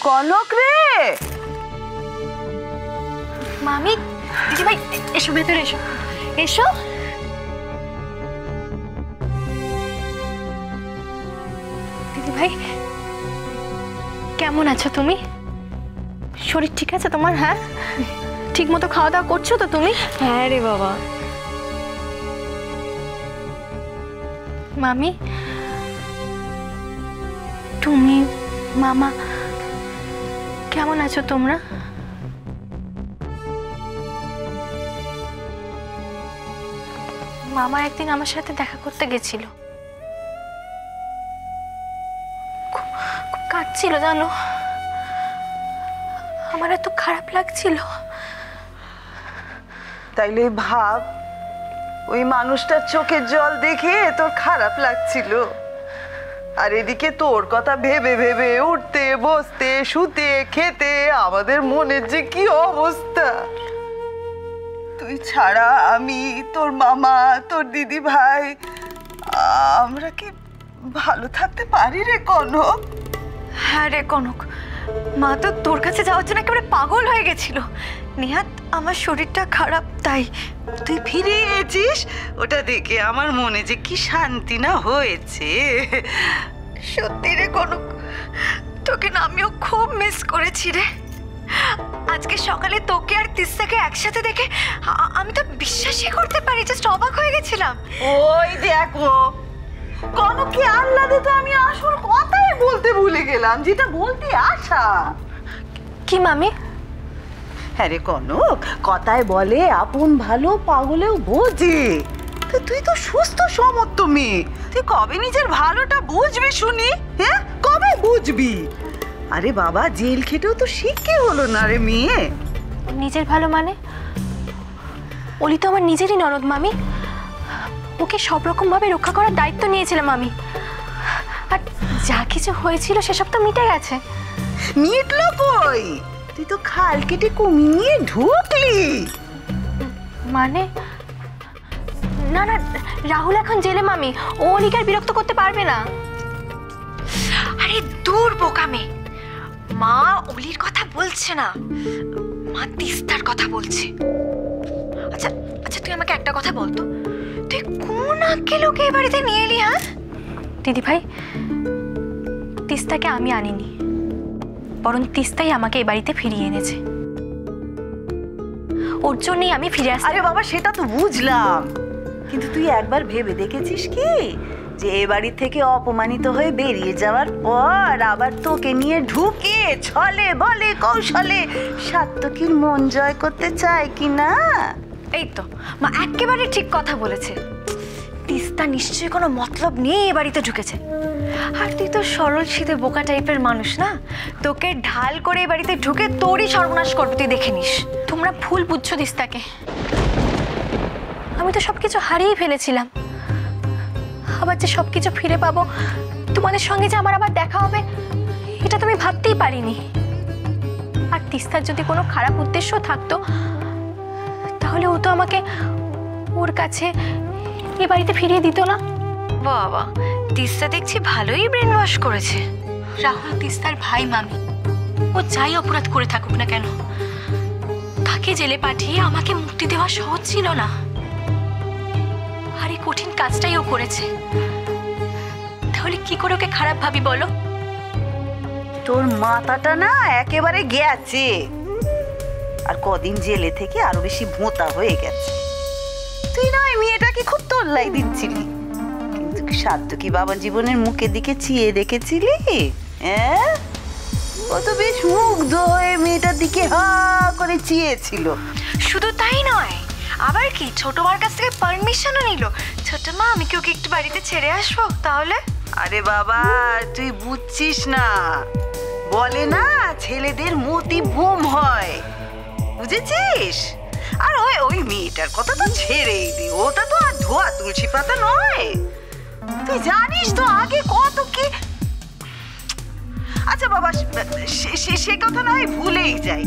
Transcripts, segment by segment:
কনক রে, মামি, দিদি ভাই এসো, ভেতরে এসো, এসো। দিদি ভাই কেমন আছো তুমি? শরীর ঠিক আছে তোমার? হ্যাঁ, ঠিক মতো খাওয়া দাওয়া করছো তো তুমি? হ্যাঁ রে বাবা। মামি, তুমি, মামা কেমন আছো তোমরা? মামা একদিন আমার সাথে দেখা করতে গেছিল, খুব কাঁদছিল জানো, আমার এত খারাপ লাগছিল। তাইলে ভাব, ওই মানুষটার চোখের জল দেখে তোর খারাপ লাগছিল, আর এদিকে তোর কথা ভেবে ভেবে উঠতে বসতে শুতে খেতে আমাদের মনের যে কি অবস্থা। তুই ছাড়া আমি, তোর মামা, তোর দিদি ভাই, আমরা কি ভালো থাকতে পারি রে কনক? হ্যাঁ রে কনক, মা তো তোর কাছে যাওয়ার জন্য একেবারে পাগল হয়ে গেছিল। নেহাত আমার শরীরটা খারাপ, তাই তুই ফিরে এসেছিস, ওটা দেখে আমার মনে যে কি শান্তি না হয়েছে। সত্যি রে কনক, তোকে না আমিও খুব মিস করেছি রে। আজকে সকালে তোকে আর তিস্তাকে একসাথে দেখে আমি তো বিশ্বাসই করতে পারি, জাস্ট অবাক হয়ে গেছিলাম। ওই দেখো কনককে আহ্লাদে তো আমি আসল কথাই বলতে ভুলে গেলাম, যেটা বলতে আশা। কি মামি? হ্যাঁ রে কনক, কথায় বলে আপন ভালো পাগলেও বোঝে। তুই তো সুস্থ সমর্থ মেয়ে, তুই কবে নিজের ভালোটা বুঝবি শুনি? হ্যাঁ, কবে বুঝবি? আরে বাবা, জেল খেটেও তো শিক্ষে হলো না রে মেয়ে। নিজের ভালো মানে? ওলি তো আমার নিজেরই ননদ মামি, ওকে সব রকম ভাবে রক্ষা করার দায়িত্ব নিয়েছিলাম আমি। আর যা কিছু হয়েছিল সেসব তো মিটে গেছে। মিটলো কই? তুই তো খাল কেটে কমিয়ে ঢুকলি। মানে? না না, রাহুল এখন জেলে মামি, ও অলিকে আর বিরক্ত করতে পারবে না। আরে দূর বোকামে, মা অলির কথা বলছে না, মা তিস্তার কথা বলছে। আচ্ছা আচ্ছা, তুই আমাকে একটা কথা বলতো, তুই কোন আক্কেল ওকে এ বাড়িতে নিয়ে এলি? হ্যাঁ দিদি ভাই, তিস্তাকে আমি আনিনি, বরং তিস্তাই আমাকে এই বাড়িতে ফিরিয়ে এনেছে। ওর জন্যই আমি ফিরে আসছি। আরে বাবা, সেটা তো বুঝলাম, কিন্তু তুই একবার ভেবে দেখেছিস কি যে এ বাড়ি থেকে অপমানিত হয়ে বেরিয়ে যাওয়ার পর আবার তোকে নিয়ে ঢুকে ছলে বলে কৌশলে সাত্তকীর মন জয় করতে চায় কি না? এই তো মা একেবারে ঠিক কথা বলেছে, তিস্তা নিশ্চয়ই কোনো মতলব নিয়ে এ বাড়িতে ঢুকেছে। আর তুই তো সরল সিধে বোকা টাইপের মানুষ না, তোকে ঢাল করে এ বাড়িতে ঢুকে তোরই সর্বনাশ করবে, তুই দেখে নিস। তোমরা ভুল বুঝছো তিস্তাকে, আমি তো সবকিছু হারিয়ে ফেলেছিলাম, আবার যে সবকিছু ফিরে পাবো, তোমাদের সঙ্গে যে আমার আবার দেখা হবে, এটা তুমি ভাবতেই পারিনি। আর তিস্তার যদি কোনো খারাপ উদ্দেশ্য থাকতো, তাহলে ও তো আমাকে ওর কাছে এ বাড়িতে ফিরিয়ে দিত না। বাবা, তিস্তা দেখছি ভালোই ব্রেন ওয়াশ করেছে। রাহুল তিস্তার ভাই মামি, ও যাই অপরাধ করে থাকুক না কেন, তাকে জেলে পাঠিয়ে আমাকে মুক্তি দেওয়া সহজ ছিল না। আর এই কঠিন কাজটাই ও করেছে, তাহলে কি করে ওকে খারাপ ভাবি বলো? তোর মাথাটা না একেবারে গেছে, আর কদিন জেলে থেকে আরো বেশি ভোঁতা হয়ে গেছে। তুই না ওই মেয়েটাকে খুব তোল্লাই দিচ্ছিলি, কিন্তু সাত্তকী বাবার জীবনের মুখের দিকে চেয়ে দেখেছিলি? হ্যাঁ, ও তো বেশ মুগ্ধ হয়ে মেয়েটার দিকে হা করে চেয়েছিল। শুধু তাই নয়, আবার কি ছোট মার কাছ থেকে পারমিশনও নিল, ছোট মা আমি কি ওকে একটু বাড়িতে ছেড়ে আসবো তাহলে? আরে বাবা, তুই বুঝছিস না, বলে না ছেলেদের মতি বোম হয়, বুঝেছিস? আর ওই মেয়েটার কথা তো ছেড়েই দে, ওটা তো আর ধোয়া তুলসী পাতা নয়। তুই জানিস তো আগে কত কি। আচ্ছা বাবা, সে কথা নয়, ভুলেই যাই।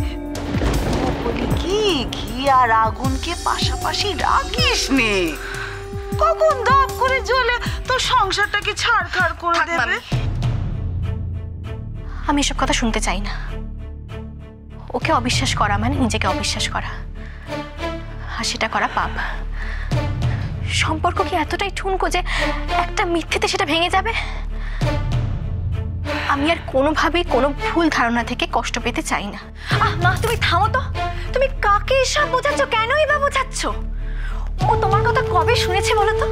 বলি কি, ঘি আর আগুনকে পাশাপাশি রাখিস নে, কখন দপ করে জ্বলে তোর সংসারটাকে ছাড়খাড় করে দেবে। আমি এসব কথা শুনতে চাই না। ওকে অবিশ্বাস করা মানে নিজেকে অবিশ্বাস করা, আর সেটা করা পাপ। সম্পর্ক কি এতটাই ঠুনকো যে একটা মিথ্যেতে সেটা ভেঙে যাবে? আমি আর কোনোভাবেই কোনো ভুল ধারণা থেকে কষ্ট পেতে চাই না। মা, তুমি থামো তো। তুমি কাকে এসব বোঝাচ্ছ? কেনই বা বোঝাচ্ছ? ও তোমার কথা কবে শুনেছে বলো তো?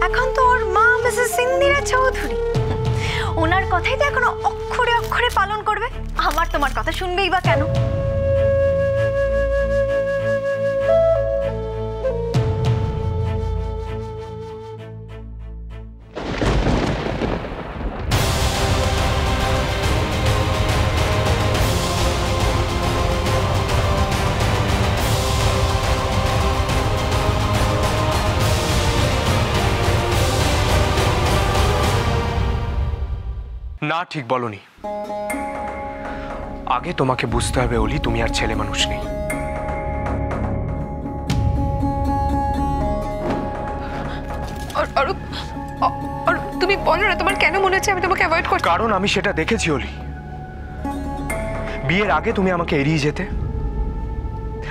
এখন তো ওর মা মিসেস ইন্দিরা চৌধুরী, ওনার কথাই তো এখনো অক্ষরে অক্ষরে পালন করবে। আমার তোমার কথা শুনবেই বা কেন? না, ঠিক বলনি। আগে তোমাকে বুঝতে হবে অলি, তুমি আর ছেলে মানুষ নেই। তুমি বলো না, তোমার কেন মনে হচ্ছে আমি তোমাকে অ্যাভয়েড করছি? কারণ আমি সেটা দেখেছি অলি। বিয়ের আগে তুমি আমাকে এড়িয়ে যেতে,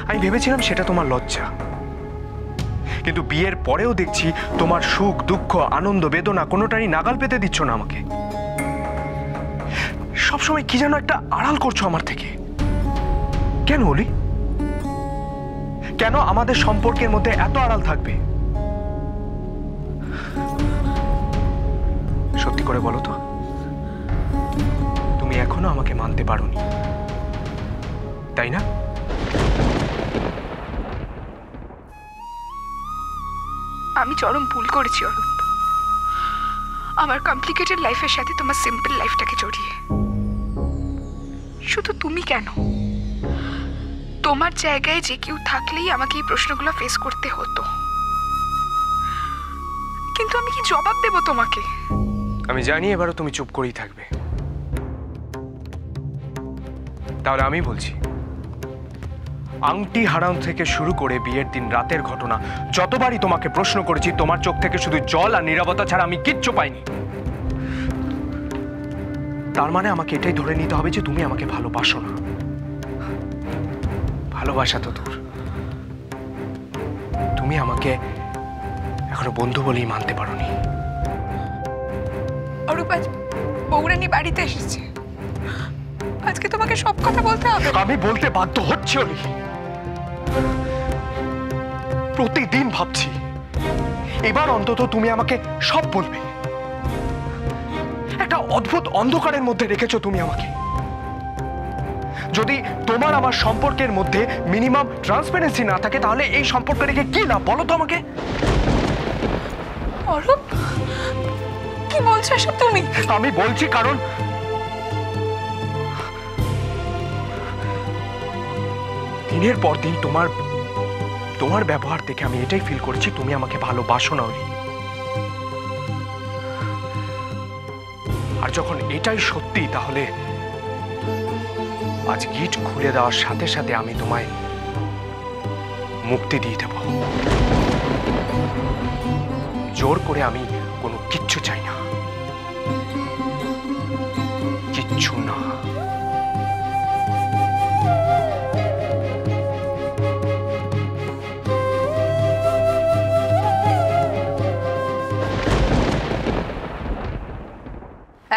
আমি ভেবেছিলাম সেটা তোমার লজ্জা। কিন্তু বিয়ের পরেও দেখছি তোমার সুখ দুঃখ আনন্দ বেদনা কোনোটারই নাগাল পেতে দিচ্ছ না আমাকে। সবসময় কি যেন একটা আড়াল করছো আমার থেকে। কেন অলি? কেন আমাদের সম্পর্কের মধ্যে এত আড়াল থাকবে? সত্যি করে বলো তো, তুমি এখনো আমাকে মানতে পারোনি, তাই না? আমি চরম ভুল করেছি অরূপ, আমার কমপ্লিকেটেড লাইফের সাথে তোমার সিম্পল লাইফটাকে জড়িয়ে। শুধু তুমি কেন, তোমার জায়গায় যে কেউ থাকলেই আমাকে এই প্রশ্নগুলো ফেস করতে হতো। কিন্তু আমি কি জবাব দেব তোমাকে? আমি জানি এবারও তুমি চুপ করেই থাকবে। তাহলে আমি বলছি, আংটি হারানো থেকে শুরু করে বিয়ের দিন রাতের ঘটনা যতবারই তোমাকে প্রশ্ন করেছি, তোমার চোখ থেকে শুধু জল আর নীরবতা ছাড়া আমি কিচ্ছু পাইনি। তার মানে আমাকে এটাই ধরে নিতে হবে যে তুমি আমাকে ভালোবাসো না। ভালোবাসা তো দূর, তুমি আমাকে এখনো বন্ধু বলেই মানতে পারোনি। অরূপ, আজ বৌরানী বাড়িতে এসেছে, আজকে তোমাকে সব কথা বলতে হবে। আমি বলতে বাধ্য হচ্ছি অলি। প্রতিদিন ভাবছি এবার অন্তত তুমি আমাকে সব বলবে। একটা অদ্ভুত অন্ধকারের মধ্যে রেখেছো তুমি আমাকে। যদি তোমার আমার সম্পর্কের মধ্যে মিনিমাম ট্রান্সপারেন্সি না থাকে, তাহলে এই সম্পর্ক রেখে কি লাভ বলো তো আমাকে? অরূপ, কি বলছো এসব তুমি? আমি বলছি কারণ দিনের পর দিন তোমার ব্যবহার দেখে আমি এটাই ফিল করছি তুমি আমাকে ভালোবাসো না অলি। আর যখন এটাই সত্যি, তাহলে আজ গিট খুলে দেওয়ার সাথে সাথে আমি তোমায় মুক্তি দিয়ে দেব। জোর করে আমি কোনো কিচ্ছু চাই না, কিচ্ছু না।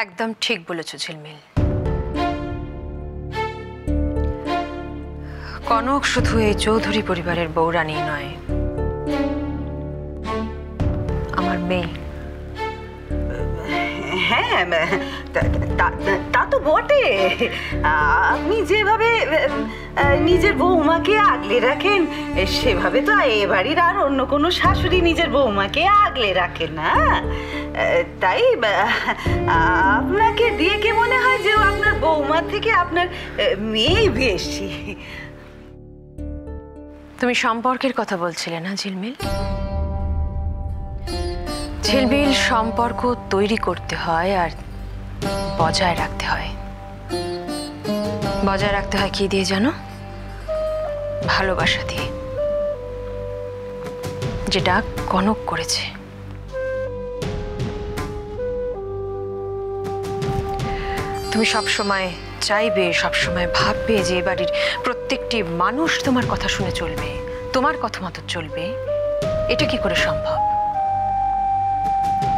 একদম ঠিক বলেছ ঝিলমিল। কনক শুধু এই চৌধুরী পরিবারের বৌরানী নয়, আমার মেয়ে। হ্যাঁ, তা তো বটে। আপনি যেভাবে নিজের বৌমাকে আগলে রাখেন, সেভাবে তো এ বাড়ির আর অন্য কোনো শাশুড়ি নিজের বৌমাকে আগলে রাখে না। তাই আপনাকে দিয়ে কি মনে হয় যে আপনার বৌমা থেকে আপনার মেয়েই বেশি? তুমি সম্পর্কের কথা বলছিলে না ঝিলমিল? ঝিলমিল, সম্পর্ক তৈরি করতে হয় আর বজায় রাখতে হয়। বজায় রাখতে হয় কি দিয়ে জানো? ভালোবাসা দিয়ে, যেটা কনক করেছে। তুমি সবসময় চাইবে, সবসময় ভাববে যে এ বাড়ির প্রত্যেকটি মানুষ তোমার কথা শুনে চলবে, তোমার কথা মতো চলবে। এটা কি করে সম্ভব?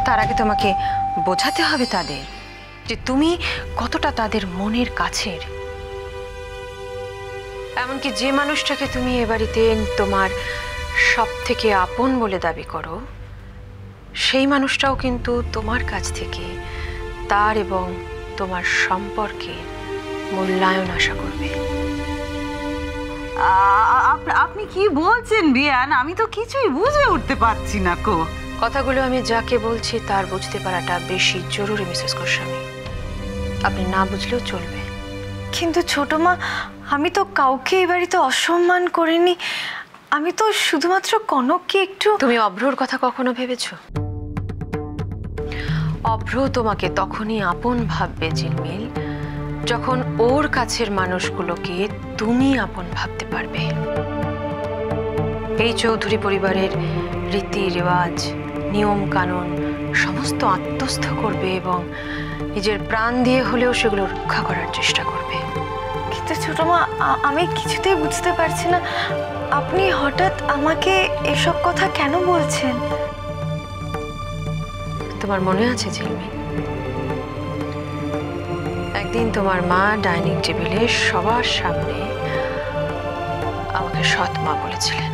তার আগে তোমাকে বোঝাতে হবে তাদের যে তুমি কতটা তাদের মনের কাছের। এমনকি যে মানুষটাকে তুমি এ বাড়িতে তোমার সব থেকে আপন বলে দাবি করো, সেই মানুষটাও কিন্তু তোমার কাছ থেকে তার এবং তোমার সম্পর্কে মূল্যায়ন আশা করবে। আপনি কি বলছেন বিয়ান? আমি তো কিছুই বুঝে উঠতে পারছি না কো। কথাগুলো আমি যাকে বলছি তার বুঝতে পারাটা বেশি জরুরি মিসেস গোস্বামী। আপনি না বুঝলেও চলবে। কিন্তু ছোট মা, আমি তো কাউকে এই বাড়িতে অসম্মান করিনি। আমি তো শুধুমাত্র কনককে একটু। তুমি অভ্রর কথা কখনো ভেবেছো? অভ্র তোমাকে তখনই আপন ভাববে ঝিলমিল, যখন ওর কাছের মানুষগুলোকে তুমি আপন ভাবতে পারবে। এই চৌধুরী পরিবারের রীতি রেওয়াজ, নিয়ম কানুন সমস্ত আত্মস্থ করবে এবং নিজের প্রাণ দিয়ে হলেও সেগুলো রক্ষা করার চেষ্টা করবে। কিন্তু ছোট মা, আমি কিছুতেই বুঝতে পারছি না আপনি হঠাৎ আমাকে এসব কথা কেন বলছেন। তোমার মনে আছে ঝিলমিল, একদিন তোমার মা ডাইনিং টেবিলে সবার সামনে আমাকে সৎ মা বলেছিলেন।